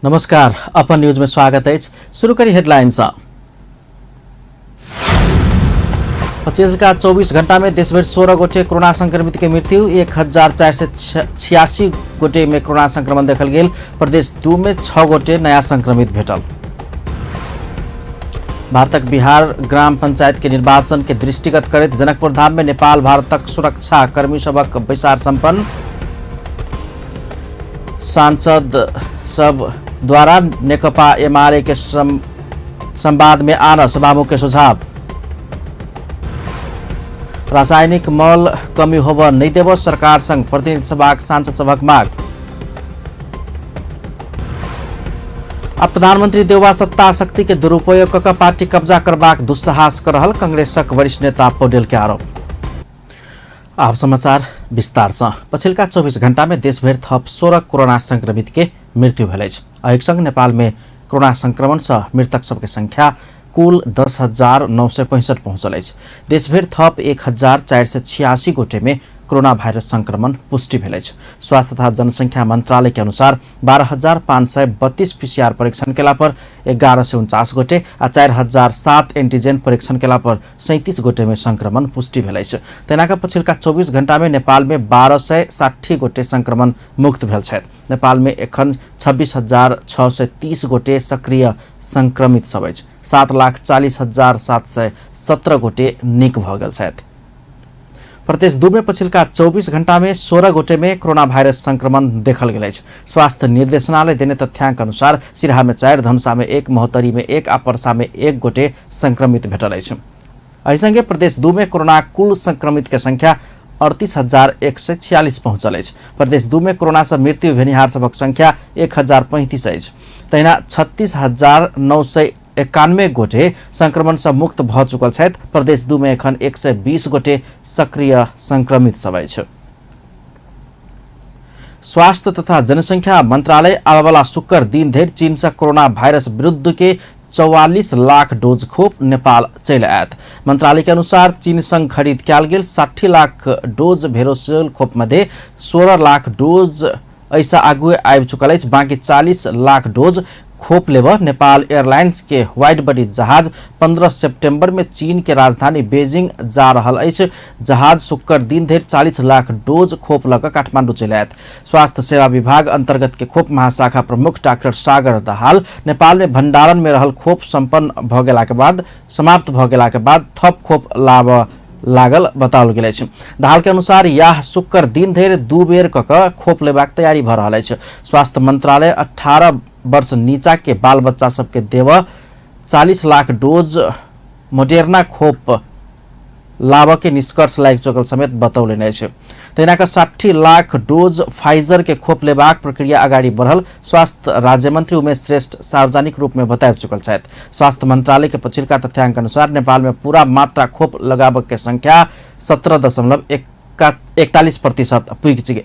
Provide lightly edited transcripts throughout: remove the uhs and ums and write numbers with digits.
नमस्कार, अपन न्यूज में स्वागत है। शुरू करी हेडलाइंस। पिछला 24 घंटा में देशभर 16 गोटे कोरोना संक्रमित के मृत्यु, 1486 गोटे में कोरोना संक्रमण देखल गेल। प्रदेश 2 में 6 गोटे नया संक्रमित भेटल। भारतक बिहार ग्राम पंचायत के निर्वाचन के दृष्टिगत करत जनकपुर धाम में नेपाल भारतक सुरक्षा कर्मी सबक बैसार संपन्न। सांसद सब द्वारा नेकपा एमाले के संवाद में आना सभामुख के सुझाव। रासायनिक मल कमी होब नहीं देव सरकार संग प्रतिनिधि सभा सांसद सभक माग। अब प्रधानमंत्री देउवा सत्ता शक्ति के दुरुपयोग क पार्टी कब्जा करबाक दुस्साहस कर रहल कांग्रेसक वरिष्ठ नेता पौडेल के आरोप। अब समाचार विस्तार से। पछिल्का 24 घंटा में देशभर थप 16 कोरोना संक्रमित के मृत्यु भेल अछि। एहि संग नेपाल में कोरोना संक्रमण से मृतक सबके संख्या कुल 10,965 पहुंचल अछि। देशभर थप 1,486 गोटे में कोरोना भाइरस संक्रमण पुष्टि भेल अछि। स्वास्थ्य तथा जनसंख्या मंत्रालय के अनुसार 12,532 पीसीआर परीक्षण केला पर 1149 गोटे आ 4,007 एंटीजन परीक्षण केला पर 37 गोटे में संक्रमण पुष्टि भेल अछि। तेनाका पछिल्का 24 घंटा में नेपाल में 1260 गोटे संक्रमण मुक्त भेल छथि। नेपाल में एखन 26,630 गोटे सक्रिय संक्रमित सब अछि। 7,40,717 गोटे नीक भ गेल छथि। प्रदेश 2 में पछिल्का 24 घंटा में 16 गोटे में कोरोना भाइरस संक्रमण देखल गेल अछि। स्वास्थ्य निर्देशनालय देने तथ्याङ्क अनुसार सिराहा में 4, धनुषा में 1, महोत्तरी में 1 आ पर्सा में 1 गोटे संक्रमित भेटल अछि। एहि संगे प्रदेश 2 में कोरोना कुल संक्रमित के संख्या 38,146 पहुंचल अछि। प्रदेश 2 में कोरोना से मृत्यु भेनिहार सबक संख्या 1,035 अछि। तहिना 36,991 गोटे संक्रमण से मुक्त भ चुकल छथि। प्रदेश 2 में एखन 120 गोटे सक्रिय संक्रमित सब अछि। स्वास्थ्य तथा जनसंख्या मंत्रालय आबयवला शुक्र दिन धरि चीन से कोरोना भाइरस विरुद्ध के 44 लाख डोज खोप नेपाल चलि आयत। मंत्रालय के अनुसार चीन संग खरीद कयल गेल 60 लाख डोज भेरोसिल खोप मध्ये 16 लाख डोज ऐसा आगुए आबि चुकल अछि। बाकी 40 लाख डोज खोप लेबर नेपाल एयरलाइंस के वाइड बॉडी जहाज 15 सितंबर में चीन के राजधानी बेजिंग जा रहल अछि। जहाज शुक्र दिन धरि 40 लाख डोज खोप लग काठमांडू चलि आयत। स्वास्थ्य सेवा विभाग अंतर्गत के खोप महाशाखा प्रमुख डॉक्टर सागर दाहाल नेपाल में भंडारण में रहल खोप संपन्न भ गेला के बाद समाप्त भ गेला के बाद थप खोप लागल बताओल गेल अछि। दाहाल के अनुसार यह शुक्र दिन धरि 2 बेर क खोप लेबाक तैयारी भ रहल अछि। स्वास्थ्य मंत्रालय 18 वर्ष नीचा के बाल बच्चा सबके देव 40 लाख डोज मोडेर्ना खोप लाभ के निष्कर्ष लागि चुकल समेत बतौलनि अछि। तहिना 60 लाख डोज फाइजर के खोप लेबाक प्रक्रिया अगाडि बढ़ल स्वास्थ्य राज्य मंत्री उमेश श्रेष्ठ सार्वजनिक रूप में बताबि चुकल छथि। स्वास्थ्य मंत्रालय के पछिल्का तथ्याङ्क अनुसार नेपाल में पूरा मात्रा खोप लगाबक के संख्या 17.41% पुगि गेल।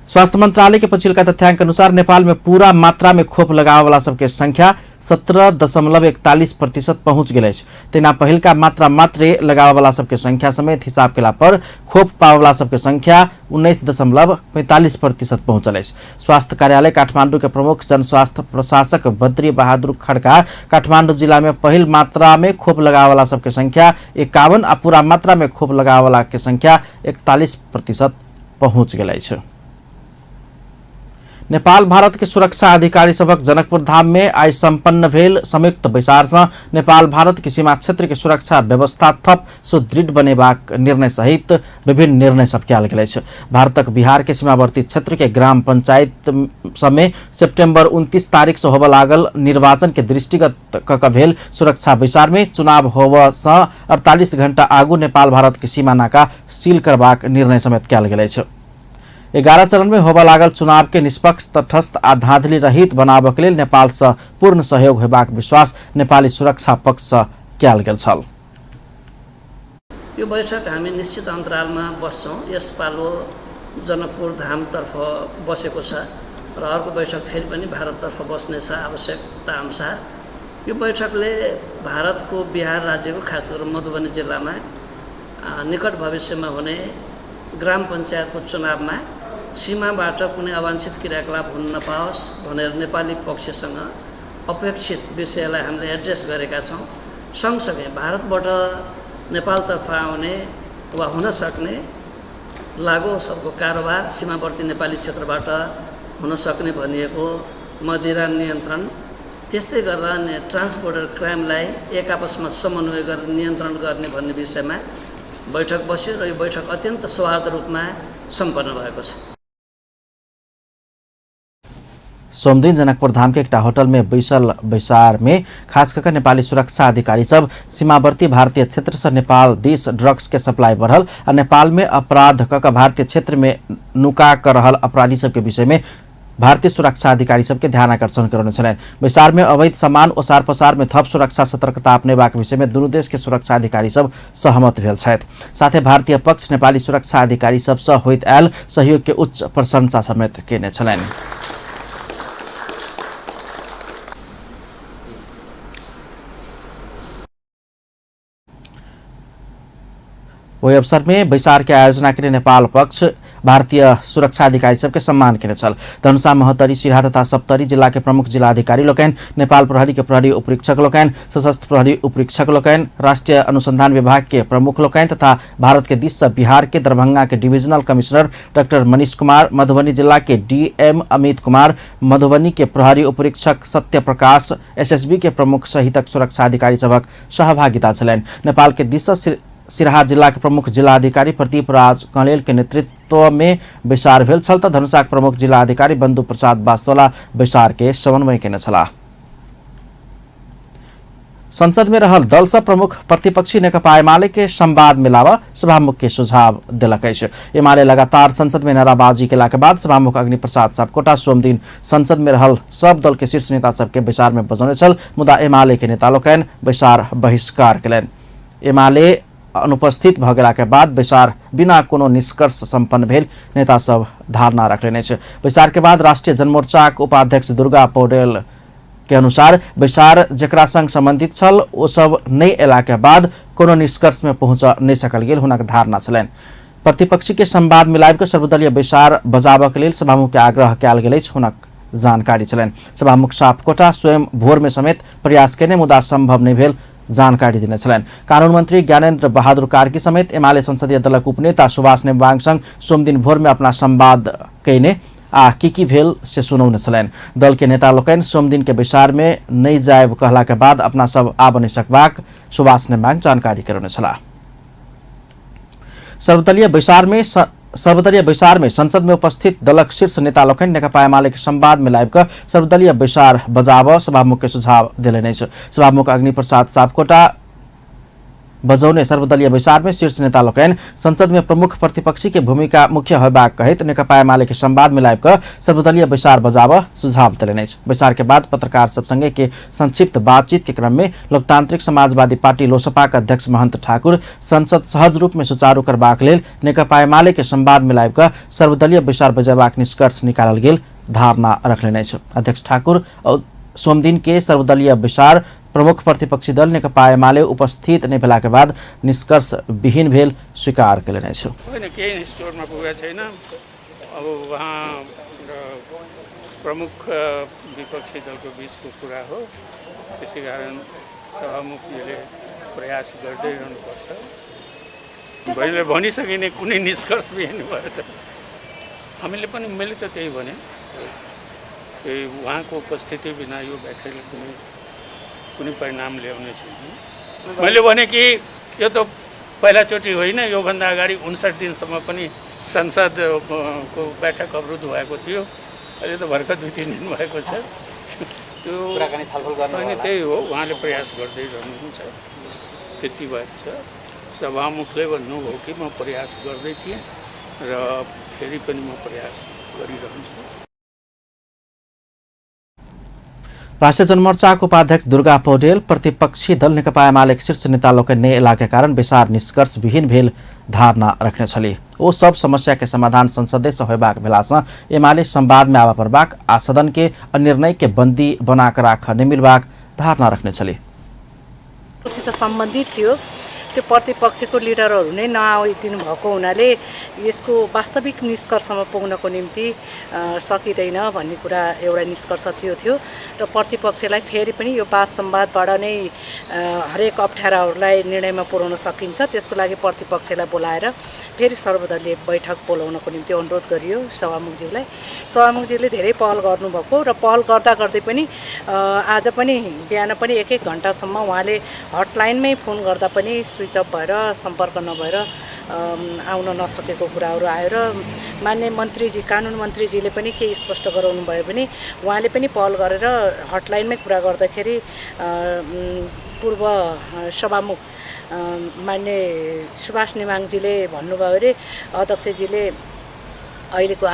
स्वास्थ्य मंत्रालय के पछिल्का तथ्याङ्क अनुसार नेपाल में पूरा मात्रा में खोप लगावे वाला सबके संख्या 17.41% पहुंच गेल अछि। तेना पहिलका मात्रा मात्रे लगावे वाला सबके संख्या समेत हिसाब केला पर खोप पावे वाला सबके संख्या 19.45% पहुंचल अछि। स्वास्थ्य कार्यालय काठमांडू के प्रमुख जन स्वास्थ्य प्रशासक बद्री बहादुर खड्का काठमांडू जिला में पहिल मात्रा में खोप लगावे वाला सबके संख्या 51 आ पूरा मात्रा में खोप लगावे वाला के संख्या 41% पहुंच गेल अछि। नेपाल भारत के सुरक्षा अधिकारी सबक जनकपुर धाम में आई संपन्न भेल संयुक्त बैसार से नेपाल भारत के सीमा क्षेत्र के सुरक्षा व्यवस्था थप सुदृढ़ बनेबाक निर्णय सहित विभिन्न निर्णय सब कयल गेल अछि। भारतक बिहार के सीमावर्ती क्षेत्र के ग्राम पंचायत सब में सितंबर 29 तारीख से होबय लागल निर्वाचन के दृष्टिगत क भेल सुरक्षा बैसार में चुनाव होबय से 48 घंटा आगू नेपाल भारत के सीमा नाका सील करबाक निर्णय समेत कयल गेल अछि। 11 चरण में होबय लागल चुनाव के निष्पक्ष, तटस्थ आ धांधली रहित बनाबक लेल नेपाल से पूर्ण सहयोग हेबाक विश्वास नेपाली सुरक्षा पक्ष से कयल गेल छल। यो बैठक हामी निश्चित अन्तरालमा बस्छौं। यस पालो जनकपुर धामतर्फ बसेको छ र अर्को बैठक फेरि पनि भारततर्फ बस्नेछ आवश्यकता अनुसार। यो बैठकले भारतको बिहार राज्यको खास गरेर मधुबनी जिल्लामा निकट भविष्यमा हुने ग्राम पञ्चायतको चुनावमा सीमाबाट कुनै अवांछित क्रियाकलाप हुन नपाओस् भनेर नेपाली पक्षसँग अपेक्षित विषयलाई हामीले एड्रेस गरेका छौँ। सँगसँगै भारतबाट नेपालतर्फ आउने वा हुन सक्ने लागु औषधको कारोबार सीमावर्ती नेपाली क्षेत्रबाट हुन सक्ने भनिएको मदिरा नियन्त्रण, त्यस्तै गरेर ट्रान्सबोर्डर क्राइमलाई एक आपसमा समन्वय गरेर नियन्त्रण गर्ने भन्ने विषयमा बैठक बस्यो र यो बैठक अत्यन्त सौहार्द रूपमा सम्पन्न भएको छ। सोमदिन जनकपुर धाम के एक होटल में बैसल बैसार में खास कर नेपाली सुरक्षा अधिकारी सब सीमावर्ती भारतीय क्षेत्र से नेपाल देश ड्रग्स के सप्लाई बढ़ल और नेपाल में अपराध कक भारतीय क्षेत्र में नुका कर रहल अपराधी सब के विषय में भारतीय सुरक्षा अधिकारी सबके ध्यान आकर्षण करने छलैन। बैसार में अवैध सामान ओसार पसार में थप सुरक्षा सतर्कता अपनेबाक विषय में दुनू देश के सुरक्षा अधिकारी सब सहमत भेल छथि। साथै भारतीय पक्ष नेपाली सुरक्षा अधिकारी सब सँ होइत आयल सहयोग के उच्च प्रशंसा समेत केने छलैन। वही अवसर में बैसार के आयोजना के लिए नेपाल पक्ष भारतीय सुरक्षा अधिकारी सबके सम्मान केने छल। धनुषा, महोत्तरी, सिराहा तथा सप्तरी जिला के प्रमुख जिला अधिकारी लोकैन, नेपाल प्रहरी के प्रहरी उपरीक्षक लोकैन, सशस्त्र प्रहरी उपरीक्षक लोकैन, राष्ट्रीय अनुसंधान विभाग के प्रमुख लोकैन तथा भारत के दिशा बिहार के दरभंगा के divisional commissioner doctor Manish Kumar, Madhubani जिला के डीएम अमित कुमार, मधुबनी के प्रहरी उपरीक्षक सत्य प्रकाश, एसएसबी के प्रमुख सहितक सुरक्षा अधिकारी सबक सहभागिता छलैन। नेपाल के दिशा सिराहा जिला के प्रमुख जिला अधिकारी प्रदीप राज कलेल के नेतृत्व में बैसार भेल छल त धनुषा के प्रमुख जिला अधिकारी बंधु प्रसाद बास्तोला बैसार के समन्वय केने छलाह। संसद में रहल दल सब प्रमुख प्रतिपक्षी नेकपा एमाले के संवाद मिलावा सभामुख के सुझाव दिलक अछि। एमाले लगातार संसद में नाराबाजी केला के बाद सभामुख अग्नि प्रसाद सापकोटा सोमदिन संसद में रहल सब दल के शीर्ष नेता सबके बैसार में बजौने छल, मुदा एमाले के नेता लोकैन बैसार बहिष्कार केलैन। एमाले अनुपस्थित भ गेला के बाद बैसार बिना कोनो निष्कर्ष संपन्न भेल नेता सब धारणा रखलेने छै। बैसार के बाद राष्ट्रीय जनमोर्चा के उपाध्यक्ष दुर्गा पौडेल के अनुसार बैसार जेकरा संग संबंधित छल ओ सब नहीं एला के बाद कोनो निष्कर्ष में पहुंच नहीं सकल गेल हुनक धारणा छलैन। प्रतिपक्षी के संवाद मिलाब के सर्वदलीय बैसार बजाबक लेल सभामुख के आग्रह कयल गेल अछि हुनक जानकारी छलैन। सभामुख सापकोटा स्वयं भोर में समेत प्रयास केने मुदा संभव नहीं भेल जानकारी दिने छलैन। कानून मंत्री ज्ञानेन्द्र बहादुर कार्की समेत एमाले संसदीय दलक उपनेता सुभाष नेवाङ संग सोमदिन भोर में अपना संवाद कैने आ की भेल से सुनौने छलैन। दल के नेता लोकैन सोमदिन के बैसार में नहीं जायब कहला के बाद अपना सब आ बनि सकबाक सुभाष नेवाङ जानकारी करौने छलाह। सर्वदलीय बैसार में संसद में उपस्थित दलक शीर्ष नेता लोकैन नेकपा एमाले के संवाद मिलाब क सर्वदलीय बैसार बजाब सभामुख के सुझाव दिलेने छ। सभामुख अग्नि प्रसाद सापकोटा बजौने सर्वदलीय बैसार में शीर्ष नेता लोकैन संसद में प्रमुख प्रतिपक्षी के भूमिका मुख्य होबाक कहित नेकपा एमाले के संवाद मिलाब क सर्वदलीय बैसार बजाब सुझाव दिलेने छ। बैसार के बाद पत्रकार सब संगे के संक्षिप्त बातचीत के क्रम में लोकतांत्रिक समाजवादी पार्टी लोसपा के अध्यक्ष महंत ठाकुर संसद सहज रूप में सुचारू करबाक लेल नेकपा एमाले के संवाद मिलाब क सर्वदलीय बैसार बजाबाक निष्कर्ष निकालल गेल धारणा रखलेने छ। अध्यक्ष ठाकुर सोमदिन के सर्वदलीय बैसार प्रमुख प्रतिपक्षी दल नेकपा एमाले उपस्थित नहीं भेला के बाद निष्कर्ष विहीन भेल स्वीकार केलेने छ। केही स्टोरमा पुगेको छैन। अब वहाँ प्रमुख विपक्षी दलको बीचको कुरा हो, त्यसै कारण सभामुखले प्रयास गर्दै रहनुपर्छ। मैले भनिसकिने कुनै निष्कर्ष विहीन भयो त हामीले पनि मैले त त्यही भने उहाँको उपस्थिति बिना यो बैठकले कुनै परिणाम ल्याउने छैन। मैले भने कि यो त पहिलाचोटि होइन, योभन्दा अगाडि 59 दिनसम्म पनि संसदको बैठक अवरुद्ध भएको थियो। अहिले त भर्खर 2-3 दिन भएको छ। त्यो कुराकानी छलफल गर्नु होइन, त्यही हो, उहाँले प्रयास गर्दै रहनुहुन्छ, त्यति भएको छ। सभामुखले भन्नुभयो कि म प्रयास गर्दै थिएँ र फेरि पनि म प्रयास गरिरहन्छु। राष्ट्रीय जनमोर्चा को उपाध्यक्ष दुर्गा पौडेल प्रतिपक्षी दल नेकपा एमाले शीर्ष नेता लोकैन ने एला के कारण बैसार निष्कर्ष विहीन भेल धारणा रखने छली। ओ सब समस्या के समाधान संसदे से होबाक भेलासँ एमाले संवाद में आवा परबाक आ सदन के निर्णय के बंदी बनाकर राख नहीं मिलबाक धारणा रखने छली। सित सम्बन्धित थियो त्यो प्रतिपक्षको लिडरहरू नै नआइदिनु भएको हुनाले यसको वास्तविक निष्कर्षमा पुग्नको निम्ति सकिँदैन भन्ने कुरा एउटा निष्कर्ष त्यो थियो र प्रतिपक्षलाई फेरि पनि यो वाद संवादबाट नै हरेक अप्ठ्याराहरूलाई निर्णयमा पुर्याउन सकिन्छ। त्यसको लागि प्रतिपक्षलाई बोलाएर फेरि सर्वदलीय बैठक बोलाउनको निम्ति अनुरोध गरियो सभामुखज्यूलाई। सभामुखज्यूले धेरै पहल गर्नुभएको र पहल गर्दा गर्दै पनि आज पनि बिहान पनि एक घन्टासम्म उहाँले हटलाइनमै फोन गर्दा पनि स्विच अफ भएर सम्पर्क नभएर आउन नसकेको कुराहरू आयो र मान्य मन्त्रीजी कानुन मन्त्रीजीले पनि केही स्पष्ट गराउनु भयो भने उहाँले पनि पहल गरेर हटलाइनमै कुरा गर्दाखेरि पूर्व सभामुख मान्य सुभाष नेमाङजीले भन्नुभयो अरे अध्यक्षजीले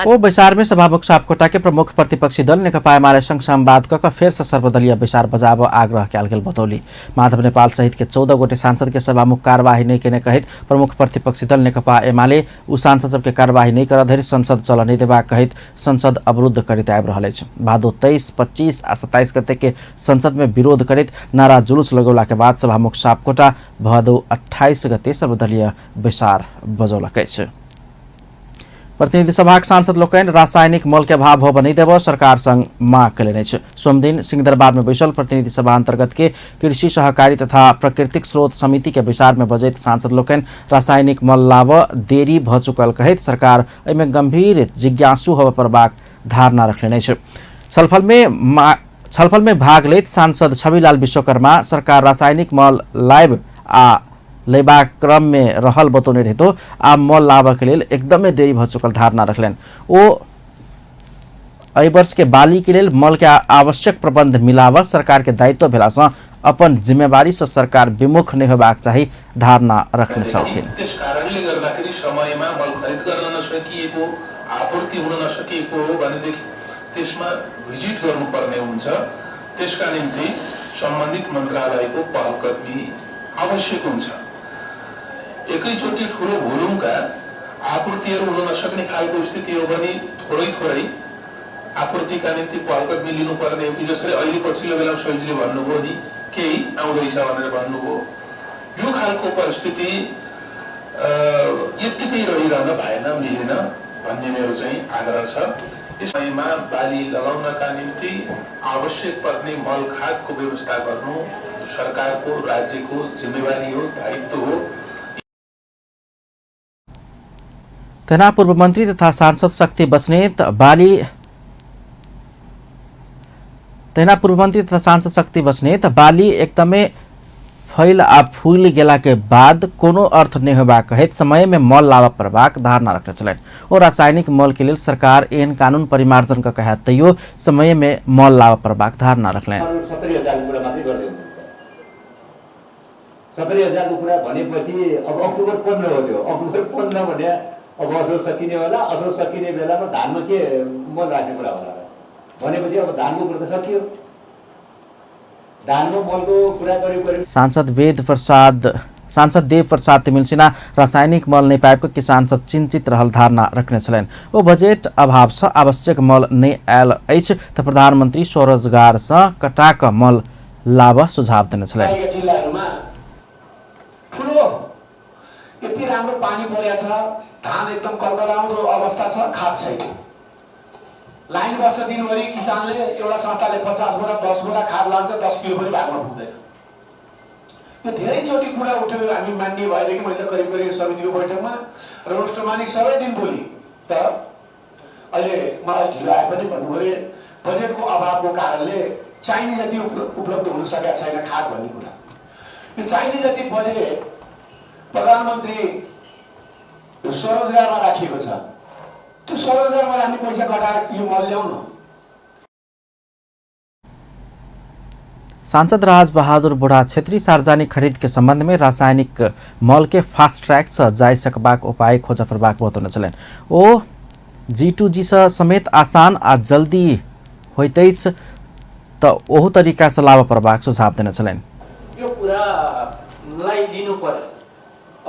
ओ बैसार में सभामुख सापकोटा के प्रमुख प्रतिपक्षी दल नेकपा एमाले संग संवाद क फेर से सर्वदलीय बैसार बजाब आग्रह कैल गेल बतौली। माधव नेपाल सहित के 14 गोटे सांसद के सभामुख कार्यवाही नहीं केने कहित प्रमुख प्रतिपक्षी दल नेकपा एमाले उ सांसद सबके कार्यवाही नहीं कर धरि संसद चल नहीं देवा कहित संसद अवरुद्ध करित आबि रहल अछि। भादो 23, 25 आ 27 गते के संसद में विरोध करित नारा जुलूस लगौला के बाद सभामुख सापकोटा भादो 28 गते सर्वदलीय बैसार बजौलक अछि। प्रतिनिधि सभाक सांसद लोकनि रासायनिक मल के अभाव हो बनी देव सरकार संग मांग कयलनि अछि। सोमदिन सिंहदरबार में बैसल प्रतिनिधि सभा अंतर्गत के कृषि सहकारी तथा प्राकृतिक स्रोत समिति के बैसार में बजैत सांसद लोकनि रासायनिक मल लाव देरी भ चुकल कहित सरकार एहिमे गंभीर जिज्ञासु होबय परबाक धारणा रखने अछि। छलफल में भाग लैत सांसद छविलाल विश्वकर्मा सरकार रासायनिक मल लाइब आ लेबा क्रम में रहल बतौने रहितो आ मल लावा के लेल एकदमै देरी भ चुकल धारणा रखलन। ओ एहि वर्ष के बाली के लेल मल के आवश्यक प्रबंध मिलाव सरकार के दायित्व भेलासँ अपन जिम्मेवारी से सरकार विमुख नहीं होबाक चाही धारणा रखने छलखिन। त्यस कारणले गर्दाखेरि समयमा मल खरिद गर्न नसकिएको, आपूर्ति हुन नसकिएको हो भनेदेखि त्यसमा भिजिट गर्नुपर्ने हुन्छ। त्यसका निम्ति सम्बन्धित मन्त्रालयको पहलकदमी आवश्यक हुन्छ। एकैचोटि ठुलो भोल्युमका आपूर्तिहरू हुन नसक्ने खालको स्थिति हो भने थोरै आपूर्तिका निम्ति पहलकदमी लिनुपर्ने हो कि जसरी अहिले पछिल्लो बेला शैलीले भन्नुभयो नि केही आउँदैछ भनेर भन्नुभयो। यो खालको परिस्थिति यत्तिकै रहिरहन भएन, मिलेन भन्ने मेरो चाहिँ आग्रह छ। यसमा बाली लगाउनका निम्ति आवश्यक पर्ने मल खादको व्यवस्था गर्नु सरकारको, राज्यको जिम्मेवारी हो, दायित्व हो। तना पूर्व मंत्री तथा सांसद शक्ति बस्नेत बाली एकदमै फैल आ फूल गेला के बाद कोनो अर्थ नहीं होबा कहित समय में मल लावा प्रभाक धारणा रखने चलन। और रासायनिक मल के लिए सरकार एन कानून परिमार्जन का कहा तैयो समय में मल लावा प्रभाक धारणा रखले। 70,000 को कुरा भनेपछि अब अक्टोबर 15 हो। त्यो अक्टोबर 15 भने अब असोज सकिने होला, असोज सकिने बेलामा धानमा के मल राख्ने कुरा होला भनेपछि अब धानको कुरा त सकियो। धानको मलको कुरा गरे सांसद देव प्रसाद तिमिल सिन्हा रासायनिक मल नहीं पाएको किसान सब चिंतित रहल धारणा रखने छलन। ओ बजेट अभाव से आवश्यक मल नहीं आयल अछि त प्रधानमंत्री स्वरोजगार से कटाक मल लाभ सुझाव देने छलन। यति राम्रो पानी परेको छ, धान एकदम कलकलाउँदो अवस्था छ, खाद छैन। लाइन बस्छ दिनभरि किसानले, एउटा संस्थाले 50 बोरा 10 बोरा खाद लान्छ, 10 किलो पनि भागमा पुग्दैन। यो धेरैचोटि कुरा उठ्यो, हामी मान्य भएदेखि मैले करिब समितिको बैठकमा र उष्टमानी सबै दिन बोली। तर अहिले मलाई ढिलो आए पनि भन्नु परे बजेटको अभावको कारणले चाहिने जति उपलब्ध हुन सकेको छैन खाद भन्ने कुरा। यो चाहिने जति बजेट प्रधानमन्त्री स्वरोजगारमा राखिएको छ। त्यो स्वरोजगारमा राख्ने पैसा कटाएर यो मल ल्याउन। सांसद राज बहादुर बुढ़ा क्षेत्रीय सार्वजनिक खरीद के संबंध में रासायनिक मल के फास्ट ट्रैक से जाय सकबाक उपाय खोज प्रबाक बतौने चलन। ओ G2G समेत आसान आ जल्दी होइतैछ त ओहु तरीका से लाभ प्रबाक सुझाव देने चलन। यो कुरालाई लिनु पर्यो,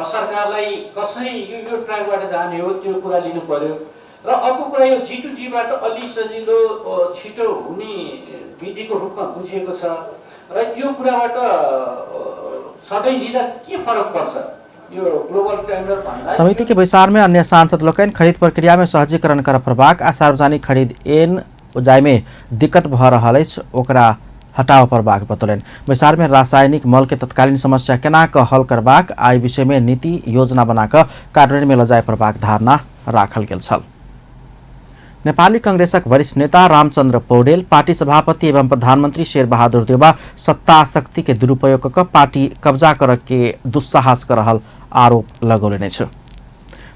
सरकारलाई कसरी यो ट्र्याकबाट जाने हो त्यो कुरा लिनु पर्यो। र अर्को कुरा यो G2G बाट अलि सजिलो छिटो हुने विधिको रूपमा बुझिएको छ र यो कुराबाट सधैँ लिँदा के फरक पर्छ यो ग्लोबल टेन्डर भन्दा समिति के विचार में अन्य सांसद लोकन खरीद प्रक्रिया में सहजीकरण कर प्रभाग आ सार्वजनिक खरीद एन उजाय में दिक्कत भ रहल अछि ओकरा हटाव प्रभाग बतौलन। विचार में रासायनिक मल के तत्कालीन समस्या केना क हल करबाक आ विषय में नीति योजना बनाकर कार्यान्वयन में लजाय प्रभाग धारणा राखल गेल छल। नेपाली कांग्रेसक वरिष्ठ नेता रामचंद्र पौडेल पार्टी सभापति एवं प्रधानमंत्री शेरबहादुर देउवा सत्ता शक्ति के दुरुपयोग क पार्टी कब्जा कर के दुस्साहस कर रहल आरोप लगौले छ।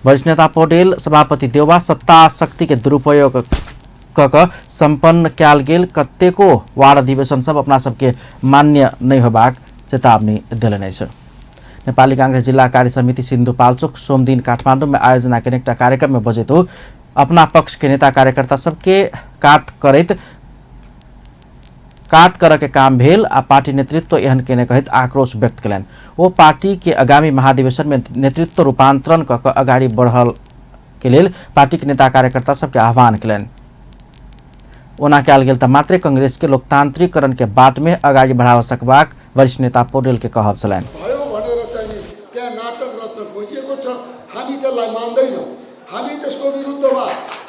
वरिष्ठ नेता पौडेल सभापति देउवा सत्ता शक्ति के दुरुपयोग क संपन्न कयल गेल कतेको वार्ड अधिवेशन सब अपना सबके मान्य नहीं होबाक चेतावनी दिलने छ। नेपाली कांग्रेस जिल्ला कार्य समिति सिन्धुपाल्चोक सोमदिन काठमाडौँ में आयोजना के एक कार्यक्रम में बजेतो अपना पक्ष के नेता कार्यकर्ता सबके काट कर के काम भेल आ पार्टी नेतृत्व एहन केने कहित आक्रोश व्यक्त कलन। वो पार्टी के आगामी महाधिवेशन में नेतृत्व रूपांतरण क अगाडि बढ़ल के लेल पार्टी के नेता कार्यकर्ता सबके आह्वान कलन। ओना कयल गेल त मात्रै कांग्रेस के लोकतांत्रिकरण के बाट में अगाडि बढ़ाव सकबाक वरिष्ठ नेता पौडेल के कहब छलैन। भयो भनेर चाहिँ त्यहाँ नाटक रच्न खोजिएको छ, हामी त्यसलाई मान्दैनौँ। हामी त्यसको विरुद्धमा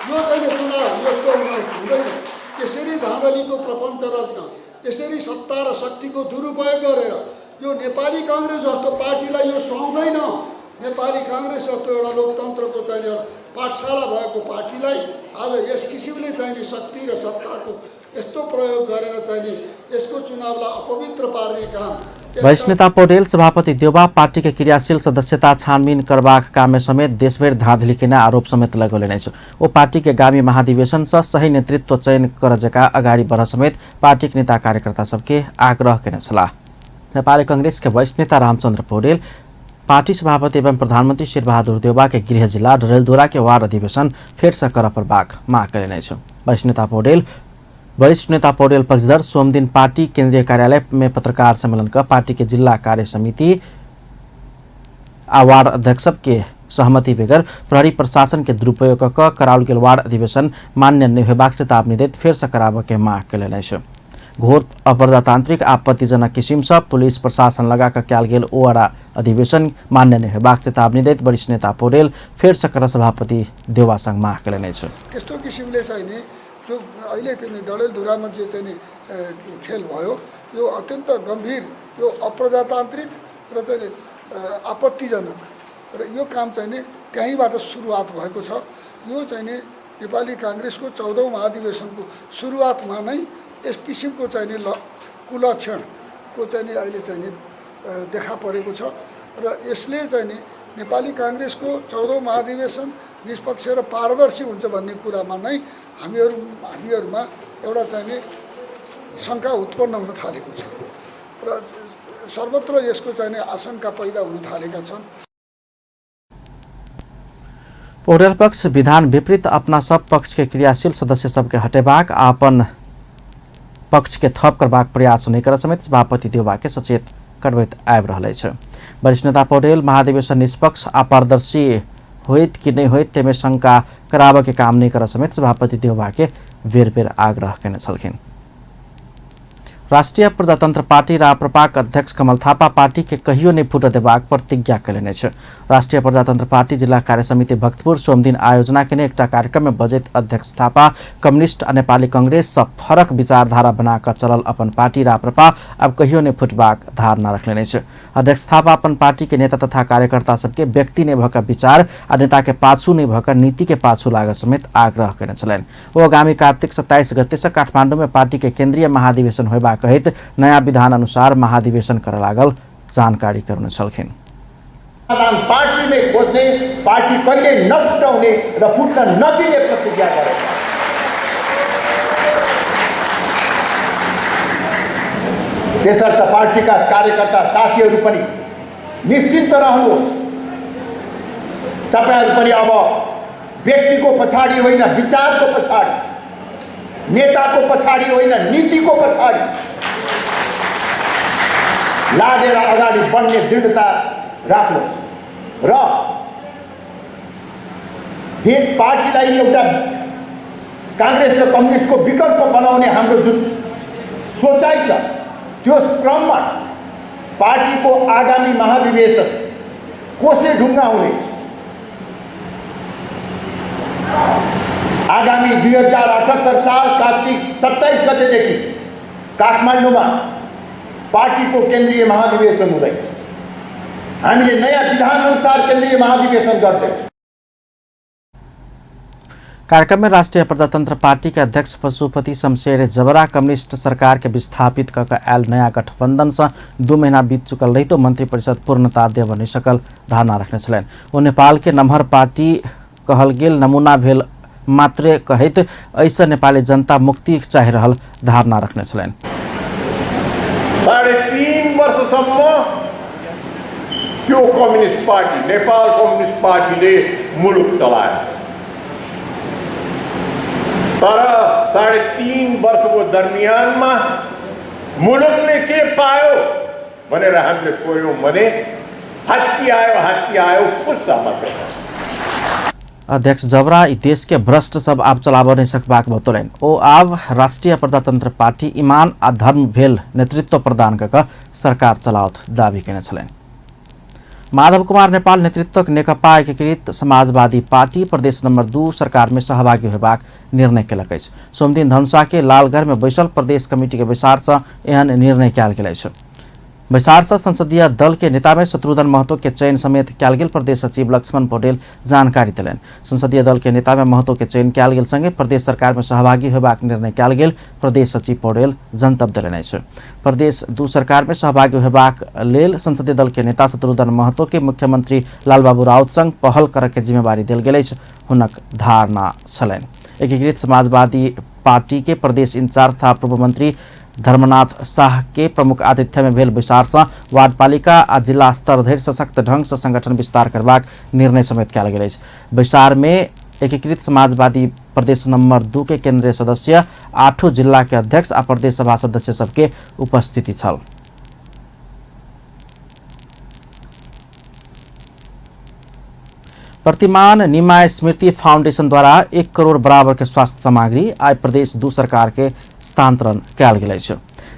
यो चाहिँ चुनाव यस्तो हुँदैन। यसरी धाँधलीको प्रपञ्च रच्न, यसरी सत्ता र शक्तिको दुरुपयोग गरेर यो नेपाली कांग्रेस जस्तो पार्टीलाई यो सुहाउँदैन। नेपाली कांग्रेस जस्तो एउटा लोकतन्त्रको चाहिँ एउटा पाठशाला भएको पार्टीलाई आज यस किसिमले चाहिँ शक्ति र सत्ताको यस्तो प्रयोग गरेर चाहिँ यसको चुनावलाई अपवित्र पार्ने काम। वरिष्ठ नेता पौडेल सभापति देउवा पार्टी के क्रियाशील सदस्यता छानबीन करबाक काम में समेत देशभर धाँधली के आरोप समेत लगौले नै छ। वो पार्टी के आगामी महाधिवेशन से सही नेतृत्व चयन करजका अगाडि बढ़ समेत पार्टी के नेता कार्यकर्ता सबके आग्रह केने छलाह। नेपाली कांग्रेस के वरिष्ठ नेता रामचंद्र पौडेल पार्टी सभापति एवं प्रधानमंत्री शेरबहादुर देउवा के गृह जिला डरेलधुरा के वार्ड अधिवेशन फेर से कर प्रभाग माग करे छ। वरिष्ठ नेता पौडेल पक्षधर सोमदिन पार्टी केंद्रीय कार्यालय में पत्रकार सम्मेलन का पार्टी के जिला कार्य समिति आ वार्ड अध्यक्ष के सहमति बगैर प्रहरी प्रशासन के दुरुपयोग क कराउल गेल वार्ड अधिवेशन मान्य नहीं होबाक चेतावनी दैत फेर से कराबे के माग कयलनि छ। घोर अप्रजातांत्रिक आपत्तिजनक किसिम से पुलिस प्रशासन लगा कर कयल गेल ओ वार्ड अधिवेशन मान्य नहीं होबाक चेतावनी दैत वरिष्ठ नेता पौडेल फेर से कर सभापति देउवा संग माग कयलनि छ। त्यस्तो किसिमले चाहिँ जो अहिले पनि डडेलधुरामा जो चाहिँ खेल भयो यो अत्यन्त गम्भीर यो अप्रजातान्त्रिक र चाहिँ आपत्तिजनक र यो काम चाहिँ त्यहीँबाट सुरुवात भएको छ। यो चाहिँ नेपाली कांग्रेसको 14औं महाधिवेशनको सुरुवातमा नै यस किसिमको चाहिँ कुलक्षणको चाहिँ अहिले चाहिँ देखा परेको छ र यसले चाहिँ नेपाली कांग्रेसको 14औं महाधिवेशन निष्पक्ष र पारदर्शी हुन्छ भन्ने कुरामा नै हामीहरुमा एउटा चाहिँ शंका उत्पन्न हुन थालेको छ र सर्वत्र यसको चाहिँ आशंका पैदा हुन थालेका छन्। पौडेल पक्ष विधान विपरीत अपना सब पक्ष के क्रियाशील सदस्य सबके हटेबाक अपन पक्ष के थप करबाक प्रयास नहीं कर समेत सभापति देउवा के सचेत करबैत आबि रहल छ। वरिष्ठ नेता पौडेल महाधिवेशन निष्पक्ष आ पारदर्शी होइत कि नहीं होइत तेमे शंका कराबे के काम नहीं कर समेत सभापति देउवा के बेर बेर आग्रह केने छलखिन। राष्ट्रिय प्रजातन्त्र पार्टी राप्रपाक अध्यक्ष कमल थापा पार्टी के कहियो नहीं फुट देबाक प्रतिज्ञा कयलनि छ। राष्ट्रिय प्रजातन्त्र पार्टी जिला कार्य समिति भक्तपुर सोमदिन आयोजना केने एकटा कार्यक्रम में बजेत अध्यक्ष थापा कम्युनिस्ट आ नेपाली कांग्रेस सब फरक विचारधारा बनाकर चलल अपन पार्टी राप्रपा अब कहियो नहीं फुटबाक धारणा रखले छ। अध्यक्ष थापा अपन पार्टी के नेता तथा कार्यकर्ता सबके व्यक्ति नहीं भकर विचार आ नेता के पाछू नहीं भकर नीति के पाछू लाग समेत आग्रह केने छलनि। वो आगामी कार्तिक 27 गते से काठमाडौँ में पार्टी के केंद्रीय महाधिवेशन होइबा कहित नयाँ विधान अनुसार महाधिवेशन कर लागल जानकारी करने छलखिन। पार्टी में खोज्ने पार्टी कहिले नफुटाउने र फुट्न नदिने प्रतिज्ञा गरे। त्यसर्थ पार्टीका कार्यकर्ता साथीहरू पनि निश्चिन्त रहनुहोस्। तपाईहरु पनि अब व्यक्तिको पछाडी होइन विचारको पछाडी, नेताको पछाडी होइन नीतिको पछाडी लागेर अगाडि बढ्ने दृढता राख्नुहोस् र यस पार्टीलाई एउटा कांग्रेस र कम्युनिस्टको विकल्प बनाउने हाम्रो जुन सोचाइ छ त्यो क्रममा पार्टीको आगामी महाधिवेशन कोसेढुङ्गा हुनेछ। आगामी 2078 साल कार्तिक 27 गतेदेखि काठमाडौँमा पार्टीको केन्द्रीय महाधिवेशन हुँदैछ। हामीले नयाँ विधानअनुसार केन्द्रीय महाधिवेशन गर्दैछौँ। कार्यक्रम में राष्ट्रीय प्रजातंत्र पार्टी के अध्यक्ष पशुपति शमशेर जबरा कम्युनिस्ट सरकार के विस्थापित आयल नया गठबंधन से 2 महीना बीत चुकल रही तो मंत्रिपरिषद पूर्णता देव नहीं सकल धारणा रखने छलैन। वो नेपाल के नम्हर पार्टी कहल गेल नमूना भेल मात्रे कहैत ऐसा नेपाली जनता मुक्ति चाहि रहल धारणा रखने छलैन। 3.5 वर्षसम्म त्यो कम्युनिस्ट पार्टी नेपाल कम्युनिस्ट पार्टीले मुलुक चलायो। तर 3.5 वर्षको दरमियानमा मुलुकले के पायो भनेर हामीले कोर्यौं भने हात्ती आयो फुस्सा मात्र। अध्यक्ष जबरा देश के भ्रष्ट सब आप चलाब नहीं सकबाक बतौलन। ओ आब राष्ट्रीय प्रजातंत्र पार्टी ईमान आ धर्म भेल नेतृत्व प्रदान कर सरकार चलावत दावी केने छलैन। माधव कुमार नेपाल नेतृत्वक नेकपा एकीकृत समाजवादी पार्टी प्रदेश नंबर 2 सरकार में सहभागी होबाक निर्णय केलक अछि। सोमदिन धनुषा के लालगढ़ में बैसल प्रदेश कमिटी के विचार से एहन निर्णय कयल गेल अछि। विचार से संसदीय दल के नेता में शत्रुघ्न महतो के चयन समेत कयल गेल प्रदेश सचिव लक्ष्मण पौडेल जानकारी दिलन। संसदीय दल के नेता में महतो के चयन कयल गेल संगे प्रदेश सरकार में सहभागी होबाक निर्णय कयल गेल प्रदेश सचिव पौडेल जनतब देलन अछि। प्रदेश 2 सरकार में सहभागी होबाक लेल संसदीय दल के नेता शत्रुघ्न महतो के मुख्यमंत्री लालबाबू राउत संग पहल करय के जिम्मेवारी देल गेल अछि हुनक धारणा छलैन। एकीकृत समाजवादी पार्टी के प्रदेश इंचार्ज तथा पूर्व मंत्री धर्मनाथ शाह के प्रमुख आतिथ्य में भेल विचार से वार्डपालिका आ जिला स्तर धरि सशक्त ढंग से संगठन विस्तार करबाक निर्णय समेत कयल गेल अछि। विचार में एकीकृत समाजवादी प्रदेश नंबर 2 के केंद्रीय सदस्य 8 जिला के अध्यक्ष आ प्रदेश सभा सदस्य सबके उपस्थिति छल। प्रतिमान निमा स्मृति फाउंडेशन द्वारा 1 करोड़ बराबर के स्वास्थ्य सामग्री आज प्रदेश 2 सरकार के स्थानांतरण कयल गेल अछि।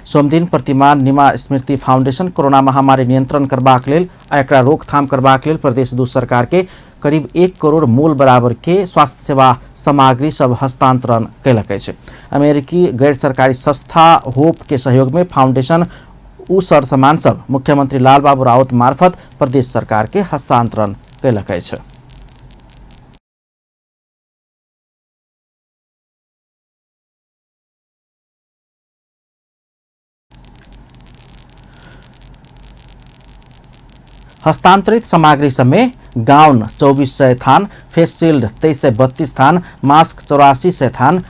सोमदिन प्रतिमान निमा स्मृति फाउंडेशन कोरोना महामारी नियंत्रण करबाक लेल आ एकरा रोकथाम करबाक लेल प्रदेश 2 सरकार के करीब 1 करोड़ मूल बराबर के स्वास्थ्य सेवा सामग्री सब हस्तांतरण कयलक अछि। अमेरिकी गैर सरकारी संस्था होप के सहयोग में फाउंडेशन उ सरसामान सब मुख्यमंत्री लालबाबू राउत मार्फत प्रदेश सरकार के हस्तांतरण कयलक अछि। हस्तांतरित सामग्री में गाउन 2400 थान, फेस शील्ड 2332 थान, मास्क 8400 थान,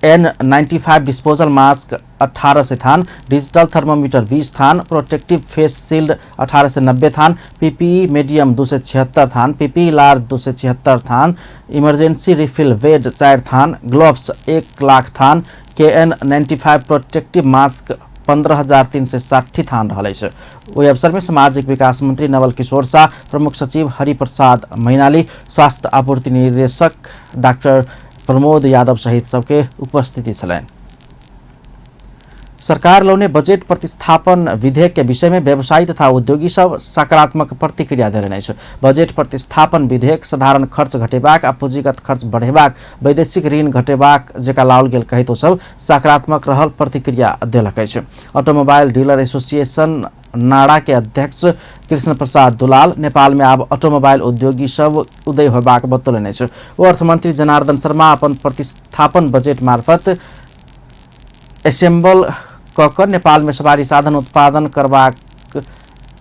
N95 डिस्पोजल मास्क 1800 थान, डिजिटल थर्मोमीटर 20 थान, प्रोटेक्टिव फेस शील्ड 1890 थान, पीपीई मीडियम 276 थान, पीपीई लार्ज 276 थान, इमरजेंसी रिफिल वेड 4 थान, ग्लोव्स 1 लाख थान, KN95 प्रोटेक्टिव मास्क 15,360 थान रहल अछि। ओहि अवसर में सामाजिक विकास मंत्री नवल किशोर शाह, प्रमुख सचिव हरिप्रसाद मैनाली, स्वास्थ्य आपूर्ति निदेशक डॉक्टर प्रमोद यादव सहित सबके उपस्थिति छलैन। सरकार लौने बजेट प्रतिस्थापन विधेयक के विषय में व्यवसायी तथा उद्योगी सब सकारात्मक प्रतिक्रिया देलनि अछि। बजेट प्रतिस्थापन विधेयक साधारण खर्च घटेबाक आ पूंजीगत खर्च बढ़ेबाक, वैदेशिक ऋण घटेबाक जेका लाओल गेल कहितो सब सकारात्मक रहल प्रतिक्रिया देलक अछि। ऑटोमोबाइल डीलर एसोसिएशन नाड़ा के अध्यक्ष कृष्ण प्रसाद दुलाल नेपाल में अब ऑटोमोबाइल उद्योगी सब उदय होबाक बतौलनि अछि। ओ अर्थमंत्री जनार्दन शर्मा अपन प्रतिस्थापन बजेट मार्फत एसेम्बल ककर नेपाल में सवारी साधन उत्पादन करबाक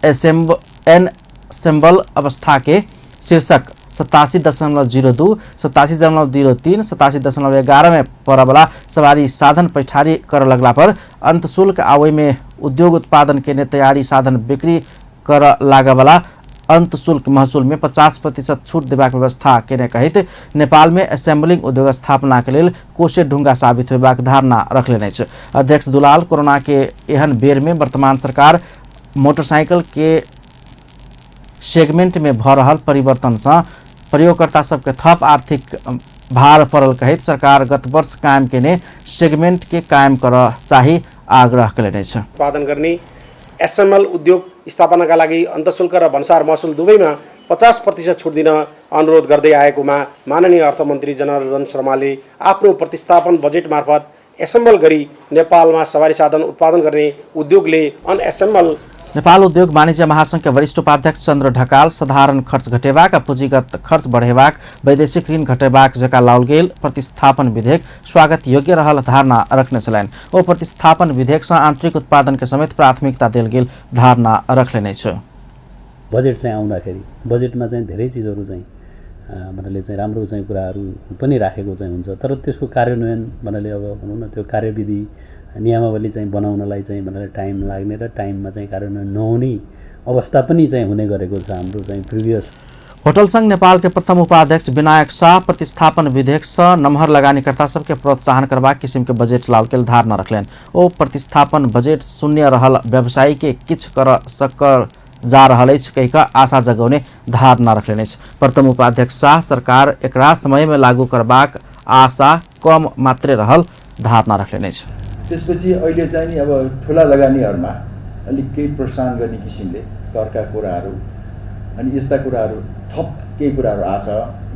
एनसेम्बल अवस्था के शीर्षक 87.02, 87.03, 87.11 में पड़वाला सवारी साधन पैठारी कर लगला पर अंत शुल्क आवे में उद्योग उत्पादन के तैयारी साधन बिक्री कर लागवाला अंत शुल्क महसूल में 50% छूट देबाक व्यवस्था केने कहित नेपाल में असेंबलिंग उद्योग स्थापना के लेल कोशे ढुंगा साबित होबाक धारणा रखले अछि। अध्यक्ष दुलाल कोरोना के एहन बेर में वर्तमान सरकार मोटरसाइकिल के सेगमेंट में भ रहल परिवर्तन से प्रयोगकर्ता सबके थप आर्थिक भार पड़ल कहित सरकार गत वर्ष कायम केने सेगमेंट के कायम कर चाही आग्रह कयलनि अछि। उत्पादन गर्ने एसएमएल उद्योग स्थापनाका लागि अन्तःशुल्क र भन्सार महसुल दुवैमा 50% छुट दिन अनुरोध गर्दै आएकोमा माननीय अर्थमन्त्री जनार्दन शर्माले आफ्नो प्रतिस्थापन बजेट मार्फत एसेम्बल गरी नेपालमा सवारी साधन उत्पादन गर्ने उद्योगले अनएसेम्बल नेपाल उद्योग वाणिज्य महासंघका वरिष्ठ उपाध्यक्ष चन्द्र ढकाल साधारण खर्च घटेबाक आ पूंजीगत खर्च बढ़ेबाक वैदेशिक ऋण घटेबाक जका लाओल गेल प्रतिस्थापन विधेयक स्वागत योग्य रहल धारणा रखने छलैन। ओ प्रतिस्थापन विधेयक सँ आन्तरिक उत्पादन के समेत प्राथमिकता देल गेल धारणा रखले छ। बजेट चाहिँ आउँदाखेरि बजेटमा चाहिँ धेरै चीजहरू चाहिँ भन्नाले चाहिँ राम्रो चाहिँ कुराहरू पनि राखेको चाहिँ हुन्छ, तर त्यसको कार्यान्वयन भन्नाले अब भनौँ न त्यो कार्यविधि नियमावली चाहिँ बनाउनलाई चाहिँ भन्नाले टाइम लाग्ने र टाइममा चाहिँ कार्यान्वयन नहुने अवस्था पनि चाहिँ हुने गरेको छ। हाम्रो चाहिँ प्रिभियस होटल संघ नेपाल के प्रथम उपाध्यक्ष विनायक शाह प्रतिस्थापन विधेयक सँ नमहर लगानीकर्ता सबके प्रोत्साहन करबाक किसिम के बजेट लाओल गेल धारणा रखलेन। ओ प्रतिस्थापन बजेट शून्य रहल व्यवसायी के किछ कर सकर जा रहल अछि कहि कऽ आशा जगौने धारणा रखलेन अछि। प्रथम उपाध्यक्ष शाह सरकार एकरा समय में लागू करबाक आशा कम मात्रै रहल धारणा रखलेन अछि। त्यसपछि अहिले चाहिँ नि अब ठुला लगानीहरुमा अलिक केही प्रोत्साहन गर्ने किसिमले करका कुराहरू अनि यस्ता कुराहरू थप केही कुराहरू आछ,